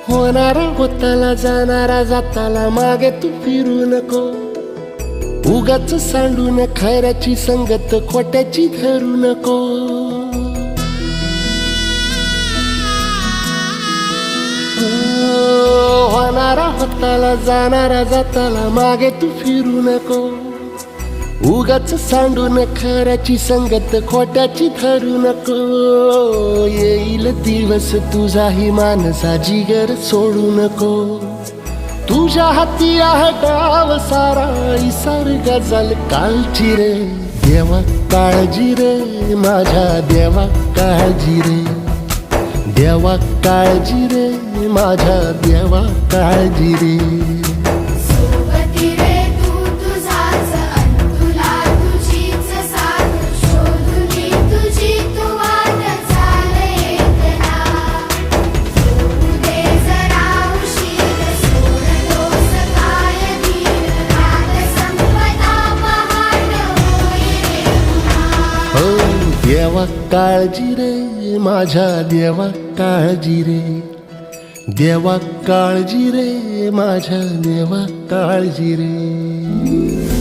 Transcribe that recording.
होणारा होताला जाणारा जाताला मागे तू फिरू नको. उगाच सांडून खऱ्याची संगत खोट्याची धरू नको. होणारा होताला जाणारा जाताला मागे तू फिरू नको. उगाच सांडून खऱ्याची संगत खोट्याची धरू नको. येईल दिवस तुझाही मानसा जिगर सोडू नको. तुझ्या हाती आहे गाव सारा इसार गजल कालची रे. देवा काळजी रे माझ्या देवा काळजी रे. देवा काळजी रे माझ्या देवा काळजी रे. देवा काळजी रे माझ्या देवा काळजी रे. देवा काळजी रे माझ्या देवा काळजी रे.